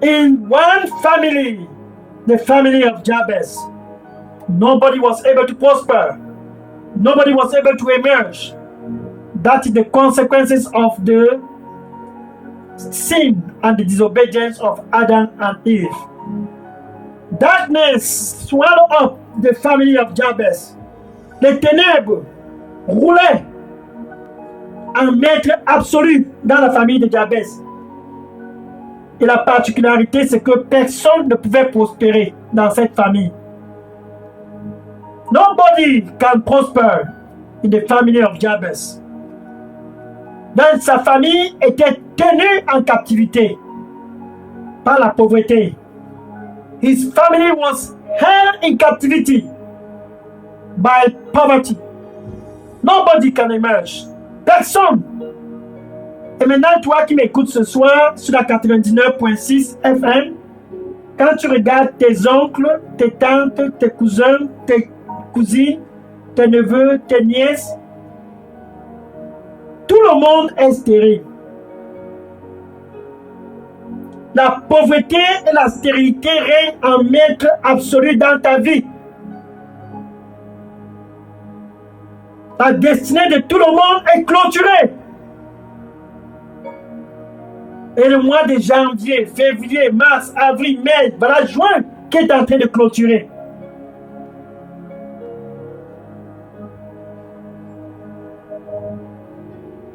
In one family, the family of Jabez, nobody was able to prosper. Nobody was able to emerge. That is the consequences of the sin and the disobedience of Adam and Eve. Darkness swallowed up the family of Jabez. Les ténèbres roulaient en maître absolu dans la famille de Jabez. Et la particularité, c'est que personne ne pouvait prospérer dans cette famille. Nobody can prosper in the family of Jabez. Donc sa famille était tenue en captivité par la pauvreté. His family was held in captivity by poverty. Nobody can emerge. Personne. Et maintenant, toi qui m'écoutes ce soir sur la 99.6 FM, quand tu regardes tes oncles, tes tantes, tes cousins, tes cousines, tes neveux, tes nièces, tout le monde est stérile. La pauvreté et la stérilité règnent en maître absolu dans ta vie. La destinée de tout le monde est clôturée. Et le mois de janvier, février, mars, avril, mai, voilà juin qui est en train de clôturer.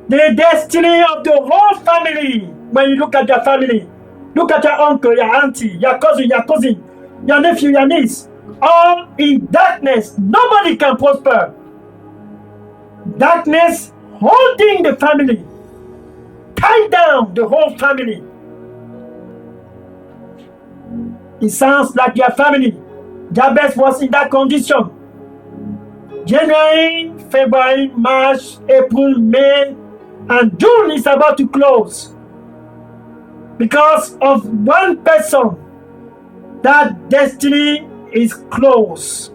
The destiny of the whole family. When you look at your family, look at your uncle, your auntie, your cousin, your nephew, your niece, all in darkness. Nobody can prosper. Darkness holding the family, tie down the whole family. It sounds like your family. Jabez was in that condition. January, February, March, April, May, and June is about to close. Because of one person, that destiny is closed.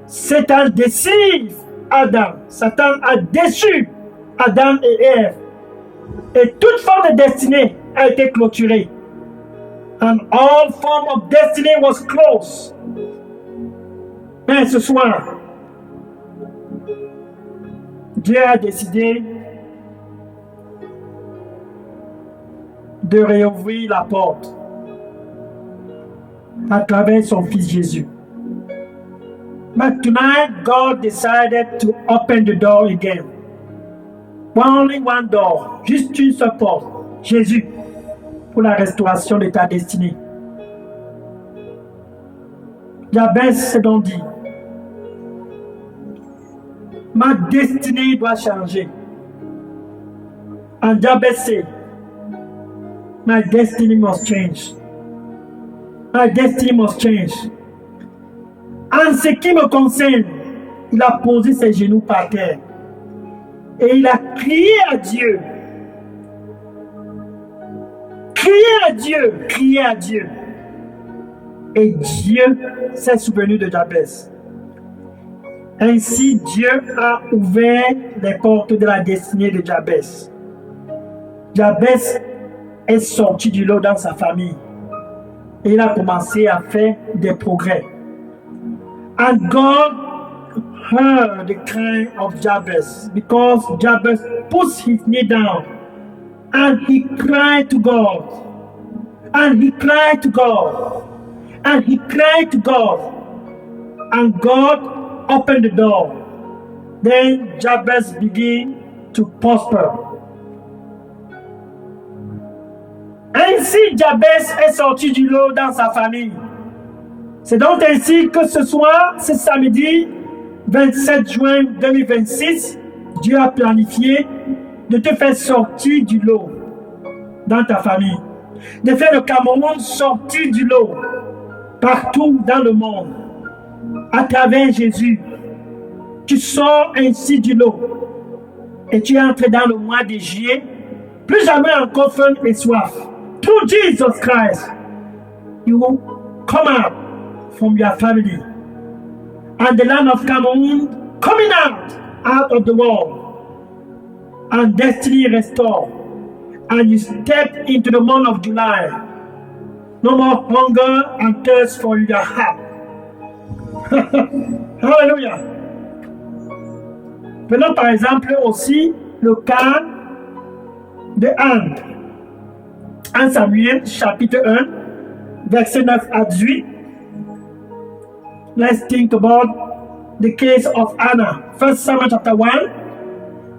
Satan deceived Adam. Satan a déçu Adam et Ève. Et toute forme de destinée a été clôturée. And all form of destiny was closed. Mais ce soir, Dieu a décidé de réouvrir la porte à travers son fils Jésus. But tonight, God decided to open the door again. Only one door, juste une seule porte, Jésus, pour la restauration de ta destinée. Jabez s'est donc dit, ma destinée doit changer. And Jabez said, my destiny must change. My destiny must change. En ce qui me concerne, il a posé ses genoux par terre et il a crié à Dieu. Crié à Dieu, crié à Dieu. Et Dieu s'est souvenu de Jabez. Ainsi, Dieu a ouvert les portes de la destinée de Jabez. Jabez est sorti du lot dans sa famille et il a commencé à faire des progrès. And God heard the cry of Jabez because Jabez put his knee down and he cried to God. And he cried to God. And he cried to God. And God opened the door. Then Jabez began to prosper. Ainsi, Jabez est sorti du lot dans sa famille. C'est donc ainsi que ce soir, ce samedi 27 juin 2026, Dieu a planifié de te faire sortir du lot dans ta famille, de faire le Cameroun sortir du lot partout dans le monde. À travers Jésus, tu sors ainsi du lot et tu entres dans le mois de juillet, plus jamais encore faim et soif. Through Jesus Christ, you will come out from your family and the land of Cameroon coming out of the world and destiny restored, and you step into the month of July No more hunger and thirst for your heart. Alléluia. Prenons par exemple aussi le cas de Anne. 1 Samuel chapitre 1, verset 9 à 18. Let's think about the case of Anna. 1 Samuel chapter 1,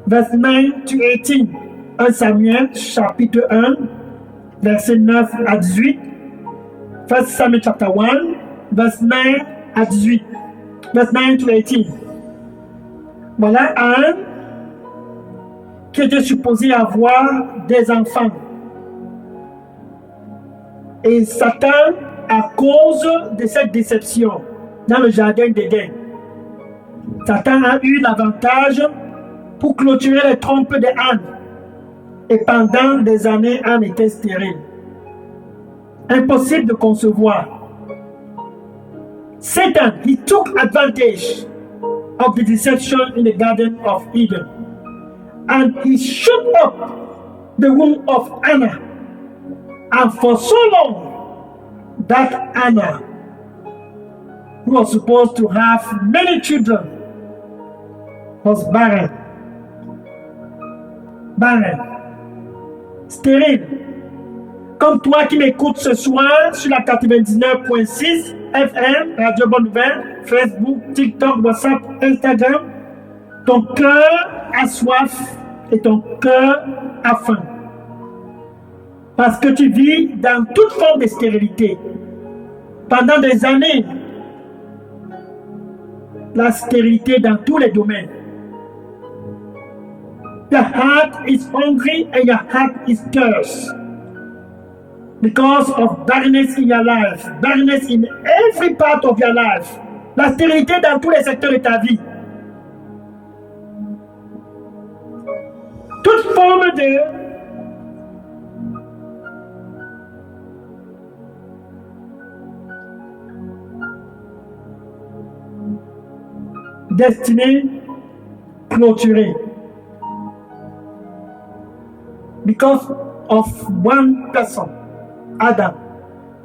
verse 9 to 18. 1 Samuel chapitre 1, verset 9 à 18. 1 Samuel chapter 1, verse 9 à 18. Verse 9 to 18. Voilà Anne qui était supposé avoir des enfants. Et Satan, à cause de cette déception dans le jardin d'Éden, Satan a eu l'avantage pour clôturer les trompes de Anne. Et pendant des années, Anne était stérile. Impossible de concevoir. Satan, he took advantage of the deception in the Garden of Eden. And he shut up the womb of Anna. And for so long, that Anna, who was supposed to have many children, was barren. Barren. Stérile. Comme toi qui m'écoutes ce soir sur la 99.6 FM, Radio Bonne Nouvelle, Facebook, TikTok, WhatsApp, Instagram, ton cœur a soif et ton cœur a faim. Parce que tu vis dans toute forme de stérilité. Pendant des années, la stérilité dans tous les domaines. Your heart is hungry and your heart is thirst. Because of barrenness in your life, barrenness in every part of your life. La stérilité dans tous les secteurs de ta vie. Toute forme de destinée clôturée. Because of one person, Adam.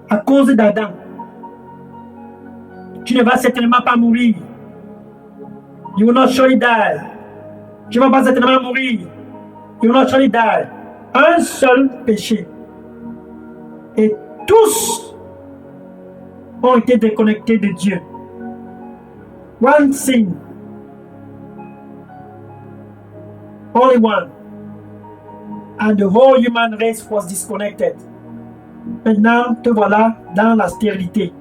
À cause d'Adam. Tu ne vas certainement pas mourir. You will not surely die. Tu ne vas pas certainement mourir. You will not surely die. Un seul péché. Et tous ont été déconnectés de Dieu. One sin. Only one. And the whole human race was disconnected. Maintenant, te voilà dans la stérilité.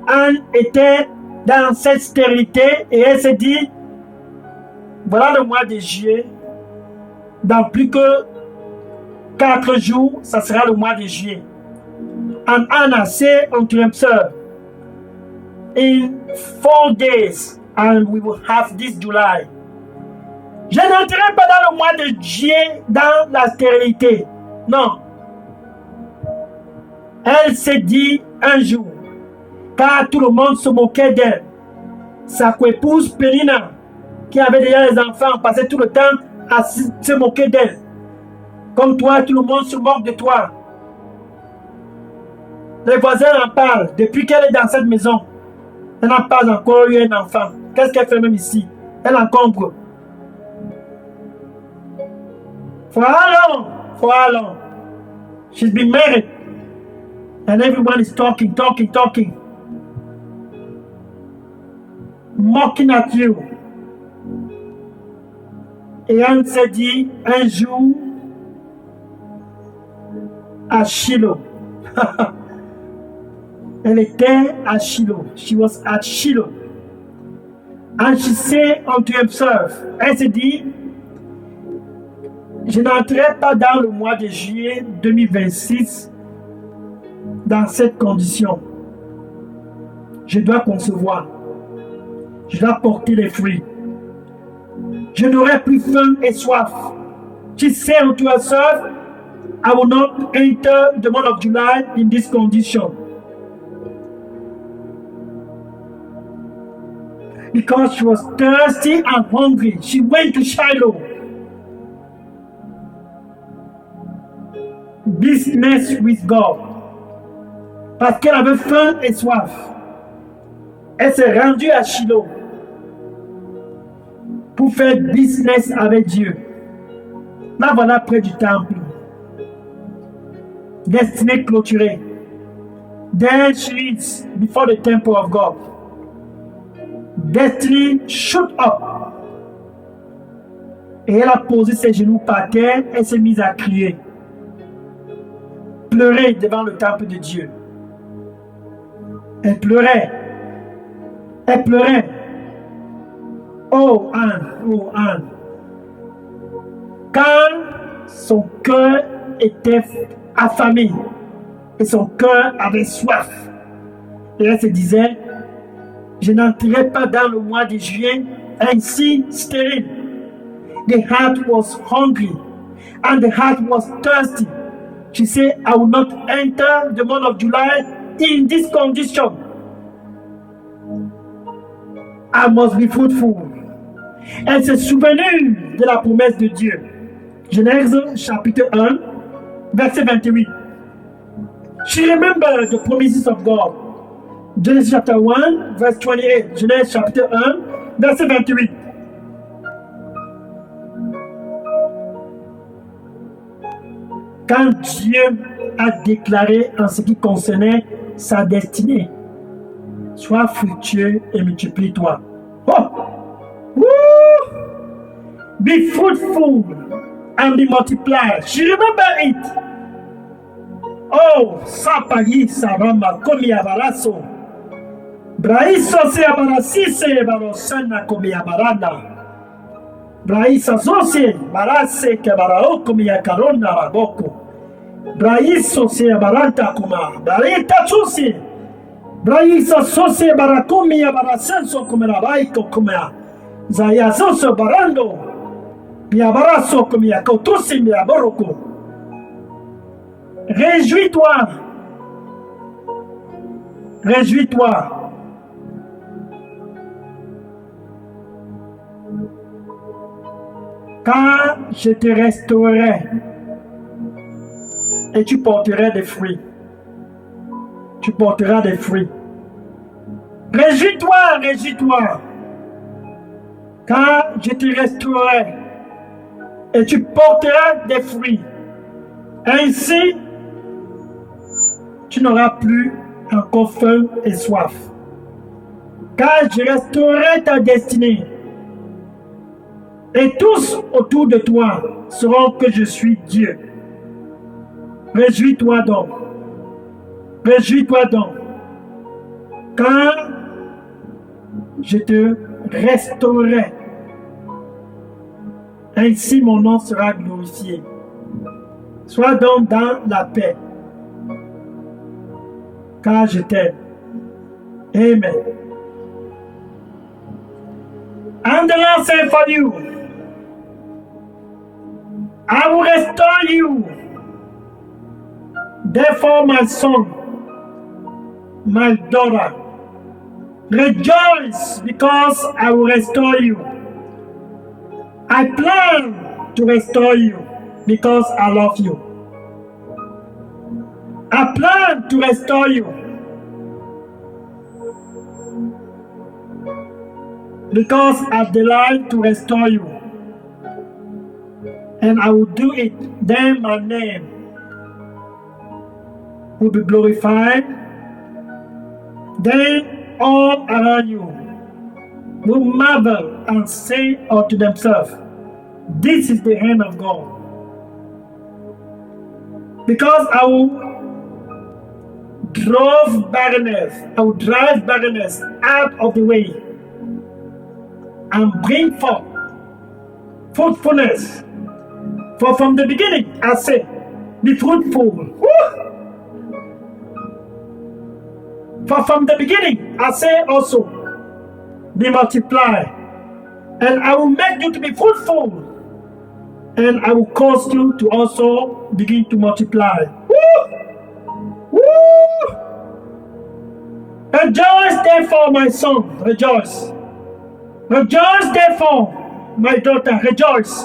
Anne était dans cette stérilité et elle s'est dit, voilà le mois de juillet, dans plus que 4 jours, ça sera le mois de juillet. And Anna said unto himself, in 4 days, and we will have this July. Je n'entrerai pas dans le mois de juillet dans la stérilité. Non. Elle s'est dit un jour, car tout le monde se moquait d'elle. Sa coépouse Pénina, qui avait déjà les enfants, passait tout le temps à se moquer d'elle. Comme toi, tout le monde se moque de toi. Les voisins en parlent. Depuis qu'elle est dans cette maison, elle n'a pas encore eu un enfant. Qu'est-ce qu'elle fait même ici? Elle encombre. For how long? For how long? She's been married. And everyone is talking. Mocking at you. Et Anne s'est dit un jour à Shiloh. Elle était à Shiloh. She was at Shiloh. And she said unto herself, elle s'est dit, je n'entrerai pas dans le mois de juillet 2026 dans cette condition. Je dois concevoir. Je dois porter les fruits. Je n'aurai plus faim et soif. She said unto herself, I will not enter the month of July in this condition. Because she was thirsty and hungry, she went to Shiloh. Business with God. parce qu'elle avait faim et soif. Elle s'est rendue à Shiloh pour faire business avec Dieu. Là, voilà près du temple. Destinée clôturée. There she is before the temple of God. Destiny shoot up. Et elle a posé ses genoux par terre et s'est mise à crier. Pleurer devant le temple de Dieu. Elle pleurait. Elle pleurait. Oh Anne, oh Anne. Quand son cœur était affamé et son cœur avait soif, et elle se disait, je n'entrerai pas dans le mois de juin ainsi stérile. The heart was hungry and the heart was thirsty. She said, I will not enter the month of July in this condition. I must be fruitful. Elle s'est souvenue de la promesse de Dieu. Genèse chapitre 1, verset 28. She remembered the promises of God. Genesis chapter 1, verse 28. Genèse chapitre 1, verset 28. Quand Dieu a déclaré en ce qui concernait sa destinée, sois fructueux et multiplie-toi. Oh! Woo! Be fruitful and be multiplied. She remember it. Oh, sapagi sarama komi abaraso. Braiso se abarasise barosana komi abarana. Braisa zose barase ke barao komi akarona raboko. Braiso se abaranta kuma. Braita susi. Braisa sose barakomi abarasenso komi rabaiko kuma. Zaya zose barando. Biabaraso komi akotusi mi aboroko. Réjouis-toi. Réjouis-toi. Car je te restaurerai et tu porteras des fruits. Tu porteras des fruits. Réjouis-toi, réjouis-toi. Car je te restaurerai et tu porteras des fruits. Ainsi, tu n'auras plus encore faim et soif. Car je restaurerai ta destinée. Et tous autour de toi sauront que je suis Dieu. Réjouis-toi donc. Réjouis-toi donc. Car je te restaurerai. Ainsi mon nom sera glorifié. Sois donc dans la paix. Car je t'aime. Amen. And the Lord said for you, I will restore you. Therefore, my son, my daughter, rejoice because I will restore you. I plan to restore you because I love you. I plan to restore you because I delight to restore you. And I will do it, then my name will be glorified. Then all around you will marvel and say unto themselves, this is the hand of God. Because I will drive barrenness out of the way and bring forth fruitfulness. For from the beginning I said, be fruitful. Woo! For from the beginning I say also, be multiplied. And I will make you to be fruitful. And I will cause you to also begin to multiply. Woo! Woo! Rejoice therefore, my son, rejoice. Rejoice therefore, my daughter, rejoice.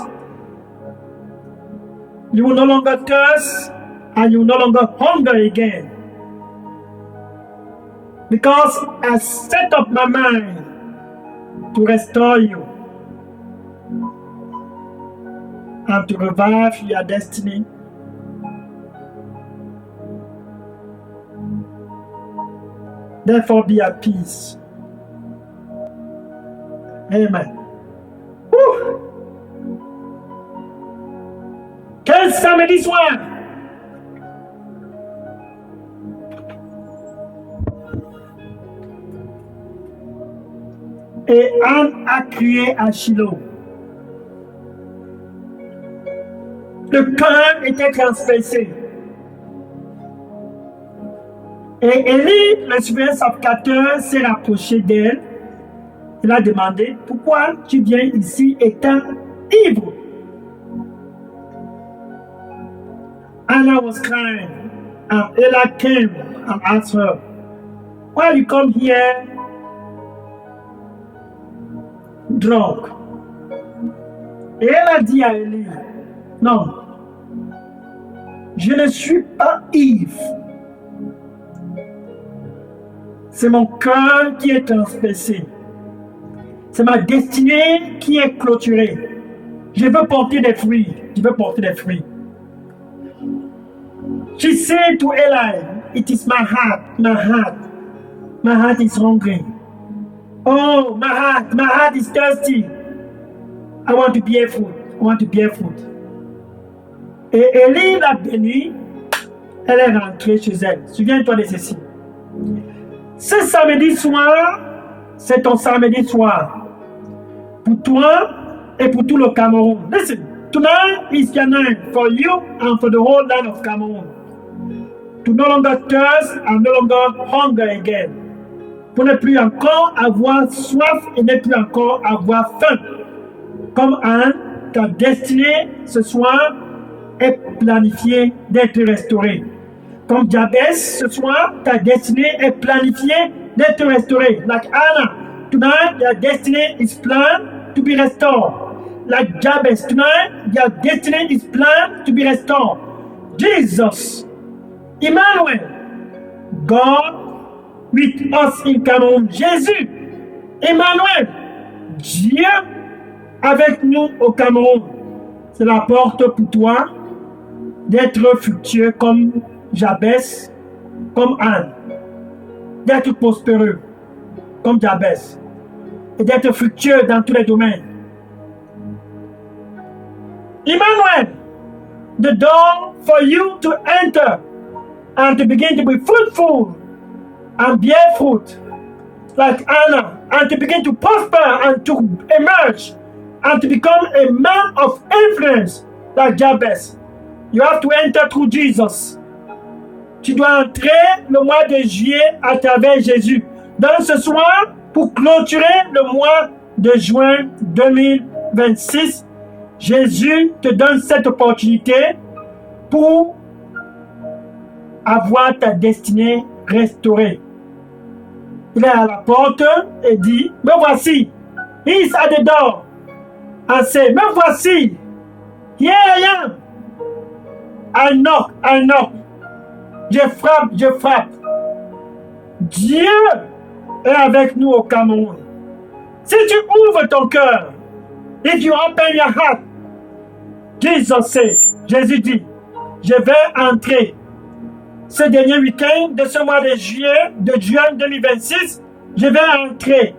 You will no longer thirst, and you will no longer hunger again. Because I set up my mind to restore you and to revive your destiny. Therefore, be at peace. Amen. Woo! Quel samedi soir! Et Anne a crié à Shiloh. Le cœur était transpercé. Et Élie, le souverain sacrificateur, s'est rapproché d'elle. Il a demandé, pourquoi tu viens ici étant ivre? Anna was crying, and Eli came and asked her, why you come here drunk? Et elle a dit à Élie, non, je ne suis pas ivre. C'est mon cœur qui est transpercé. C'est ma destinée qui est clôturée. Je veux porter des fruits. Je veux porter des fruits. She said to Eli, it is my heart, my heart. My heart is hungry. Oh, my heart is thirsty. I want to bear fruit. I want to bear fruit. Et Élie l'a bénie. Elle est rentrée chez elle. Souviens-toi de ceci. Ce samedi soir, c'est ton samedi soir. Pour toi et pour tout le Cameroun. Listen, tonight is your night for you and for the whole land of Cameroon. To no longer thirst and no longer hunger again. Pour ne plus encore avoir soif et ne plus encore avoir faim. Comme Anne, ta destinée ce soir est planifiée d'être restaurée. Comme Jabez, ce soir, ta destinée est planifiée d'être restaurée. Like Anna, tonight your destiny is planned to be restored. Like Jabez, tonight your destiny is planned to be restored. Jesus, Emmanuel, God with us in Cameroon. Jésus, Emmanuel, Dieu avec nous au Cameroun. C'est la porte pour toi d'être fructueux comme Jabez, comme Anne, d'être prospéreux comme Jabez et d'être fructueux dans tous les domaines. Emmanuel, the door for you to enter and to begin to be fruitful and bear fruit like Anna, and to begin to prosper and to emerge and to become a man of influence like Jabez. You have to enter through Jesus. Tu dois entrer le mois de juillet à travers Jésus. Donc ce soir, pour clôturer le mois de juin 2026, Jésus te donne cette opportunité pour avoir ta destinée restaurée. Il est à la porte et dit, me voici. He is at the door. And say, me voici. Here I am. I knock, I knock. Je frappe, je frappe. Dieu est avec nous au Cameroun. Si tu ouvres ton cœur, if you open your heart, Jesus said, Jésus dit, je vais entrer ce dernier week-end de ce mois de juillet, de juin 2026, je vais entrer.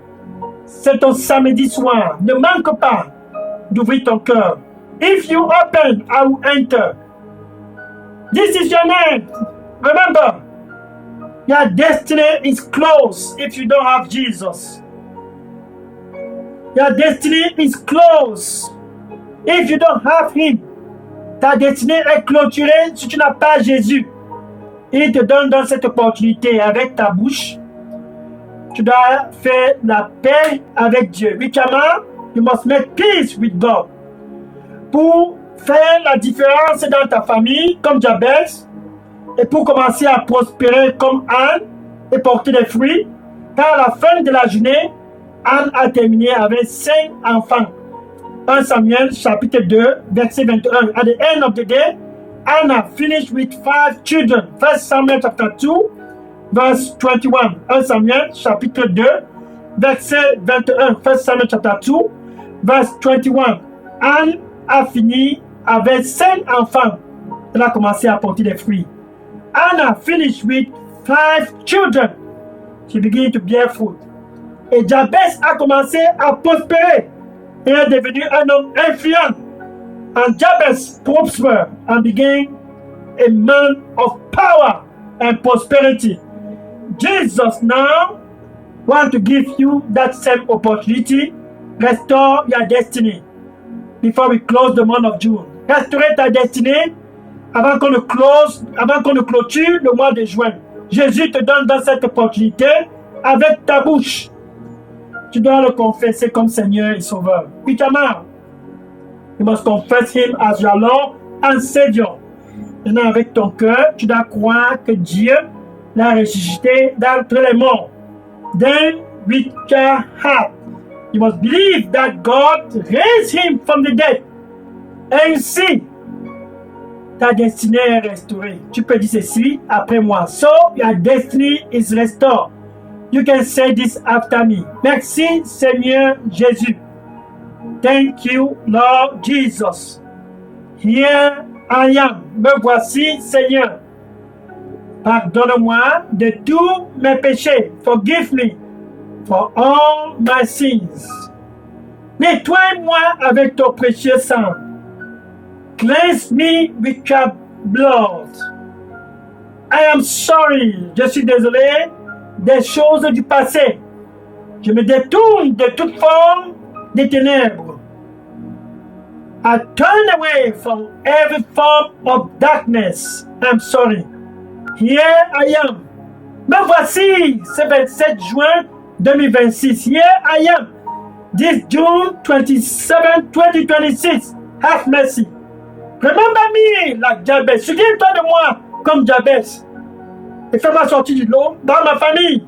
C'est ton samedi soir. Ne manque pas d'ouvrir ton cœur. If you open, I will enter. This is your name. Remember, your destiny is closed if you don't have Jesus. Your destiny is closed if you don't have Him. Ta destinée est clôturée si tu n'as pas Jésus. Il te donne dans cette opportunité avec ta bouche. Tu dois faire la paix avec Dieu. Richement, you must make peace with God. Pour faire la différence dans ta famille, comme Jabez, et pour commencer à prospérer comme Anne et porter des fruits, car à la fin de la journée, Anne a terminé avec 5 enfants. 1 Samuel chapitre 2, verset 21. At the end of the day, Anna finished with 5 children. 1 Samuel chapter 2, verse 21. 1 Samuel chapitre 2, verset 21. 1 Samuel chapter 2, verse 21. Anne a fini avec 5 enfants. Elle a commencé à porter des fruits. Anna finished with 5 children. She began to bear fruit. Et Jabez a commencé à prospérer et est devenu un homme influent. And Jabez prospered and became a man of power and prosperity. Jesus now wants to give you that same opportunity. Restore your destiny before we close the month of June. Restaurer ta destinée avant qu'on ne clôture le mois de juin. Jésus te donne dans cette opportunité avec ta bouche. Tu dois le confesser comme Seigneur et Sauveur. Huitièmement, you must confess Him as your Lord and Savior. Maintenant, avec ton cœur, tu dois croire que Dieu l'a ressuscité d'entre les morts. Then, with your heart, you must believe that God raised Him from the dead. Ainsi, ta destinée est restaurée. Tu peux dire ceci après moi. So, your destiny is restored. You can say this after me. Merci, Seigneur Jésus. Thank you, Lord Jesus. Here I am. Me voici, Seigneur. Pardonne-moi de tous mes péchés. Forgive me for all my sins. Nettoie-moi avec ton précieux sang. Cleanse me with your blood. I am sorry. Je suis désolé des choses du passé. Je me détourne de toute forme des ténèbres. I turn away from every form of darkness. I'm sorry. Here I am. Me voici, ce 27 juin 2026. Here I am. This June 27, 2026. Have mercy. Remember me like Jabez. Souviens-toi de moi comme Jabez. Et fais-moi sortir du lot dans ma famille.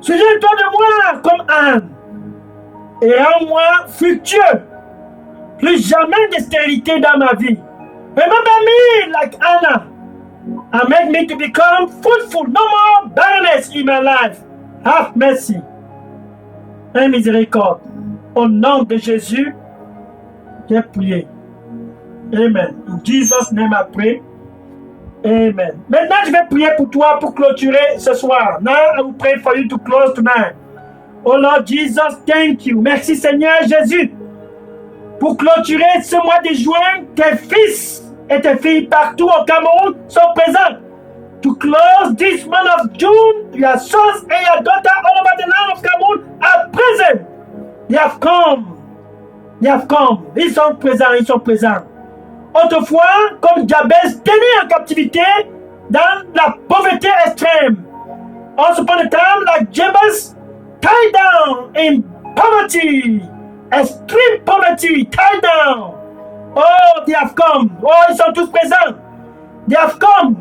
Souviens-toi de moi comme Anne. Et rends-moi fructueux. Plus jamais de stérilité dans ma vie. Remember me like Anna. And make me to become fruitful. No more barrenness in my life. Have mercy. Et miséricorde. Au nom de Jésus, j'ai prié. Amen. In Jesus' name I pray. Amen. Maintenant, je vais prier pour toi pour clôturer ce soir. Now, I will pray for you to close tonight. Oh Lord Jesus, thank you. Merci Seigneur Jésus. Pour clôturer ce mois de juin, tes fils et tes filles partout au Cameroun sont présents. To close this month of June, your sons and your daughters all over the land of Cameroon are present. They have come. They have come. Ils sont présents. Autrefois, comme Jabez, tenu en captivité dans la pauvreté extrême. Once upon a time, like Jabez, tied down in poverty, extreme poverty, tied down. Oh, they have come. Oh, ils sont tous présents. They have come.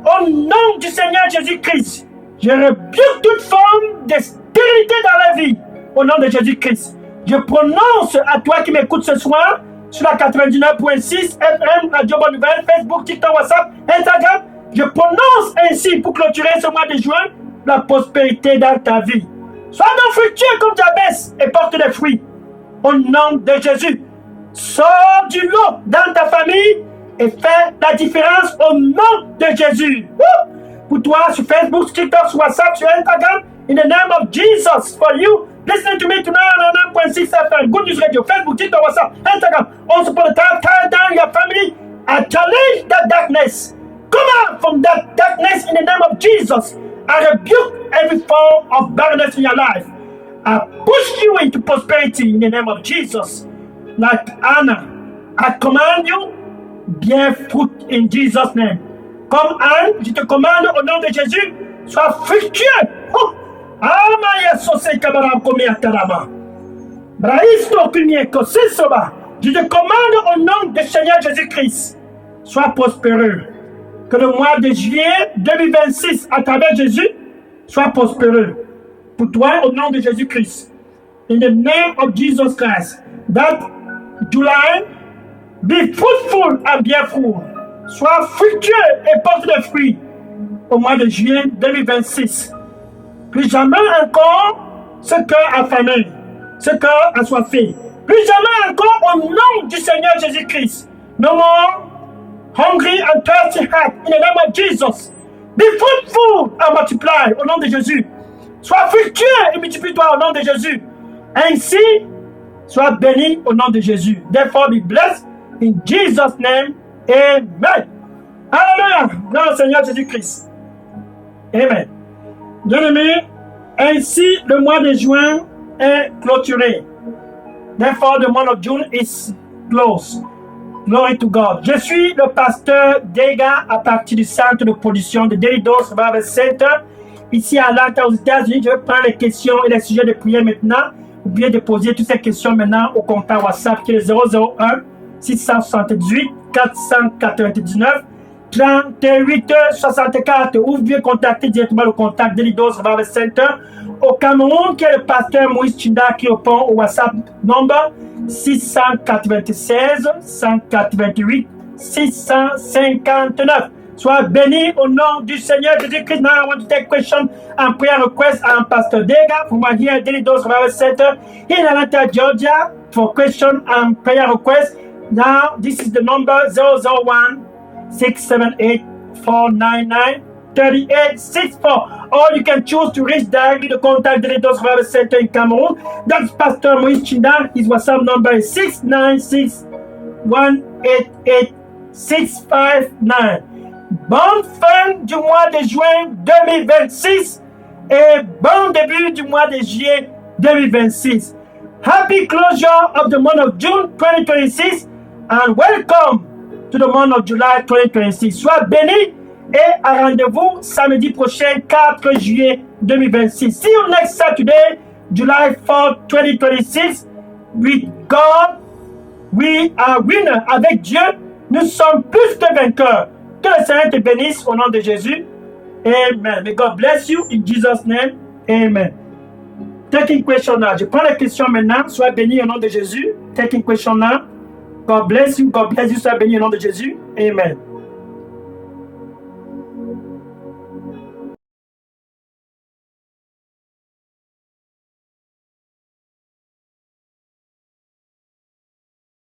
Au nom du Seigneur Jésus-Christ, je rebuke toute forme de stérilité dans la vie. Au nom de Jésus-Christ, je prononce à toi qui m'écoutes ce soir, sur la 99.6 FM, Radio Bonne Nouvelle, Facebook, TikTok, WhatsApp, Instagram, je prononce ainsi pour clôturer ce mois de juin la prospérité dans ta vie. Sois donc fructueux comme Jabez et porte des fruits. Au nom de Jésus, sors du lot dans ta famille et fais la différence au nom de Jésus. Pour toi, sur Facebook, TikTok, sur WhatsApp, sur Instagram, in the name of Jesus, for you, listen to me tonight on 9.6 FM, Good News Radio, Facebook, TikTok, WhatsApp, Instagram. Also for the time, tie down your family and challenge that darkness. Come out from that darkness in the name of Jesus. I rebuke every form of barrenness in your life. I push you into prosperity in the name of Jesus. Like Anna, I command you, bear fruit in Jesus' name. Comme Anne, je te commande au nom de Jésus, sois fructueux. Je te commande au nom du Seigneur Jésus-Christ, sois prospéreux. Que le mois de juillet 2026, à travers Jésus, soit prospéreux. Pour toi, au nom de Jésus-Christ. In the name of Jesus Christ. That July, be fruitful and bear fruit. Sois fructueux et porte des fruits. au mois de juillet 2026. Plus jamais encore ce cœur affamé, ce cœur assoiffé. Plus jamais encore au nom du Seigneur Jésus-Christ. No more hungry and thirsty heart in the name of Jesus. Be fruitful and multiply au nom de Jésus. Sois fructueux et multiplie-toi au nom de Jésus. Ainsi, sois béni au nom de Jésus. Therefore be blessed in Jesus' name. Amen. Alléluia. Dans le Seigneur Jésus-Christ. Amen. Bien-aimés, ainsi le mois de juin est clôturé. Therefore the month of June is closed. Glory to God. Je suis le pasteur Dega à partir du centre de production de Daily Dose Revival Center. Ici à Atlanta, aux États-Unis, je vais prendre les questions et les sujets de prière maintenant. Vous pouvez déposer toutes ces questions maintenant au contact WhatsApp qui est 001 678 499 38 64. Ou vous pouvez contacter directement le contact Daily Dose Revival Center au Cameroun, qui est le pasteur Moïse Chinda qui répond au WhatsApp number 696 188 659. Sois béni au nom du Seigneur Jésus-Christ. Now I want to take question and prayer request. I'm Pastor Dega from here at Daily Dose Revival Center in Atlanta, Georgia, for question and prayer request. Now this is the number 001 678 499 3864. Or you can choose to reach directly the contact Daily Dose Revival Center in Cameroon. That's Pastor Moïse Chinda. His WhatsApp number is 696 188 659. Bonne fin du mois de juin 2026 et bon début du mois de juillet 2026. Happy closure of the month of June 2026 and welcome to the month of July 2026. Sois béni et à rendez-vous samedi prochain 4 juillet 2026. See you next Saturday, July 4, 2026. With God, we are winners. Avec Dieu, nous sommes plus que vainqueurs. Que le Seigneur te bénisse au nom de Jésus. Amen. May God bless you in Jesus' name. Amen. Taking question now. Je prends la question maintenant. Sois béni au nom de Jésus. Taking question now. God bless you. God bless you. Sois béni au nom de Jésus. Amen.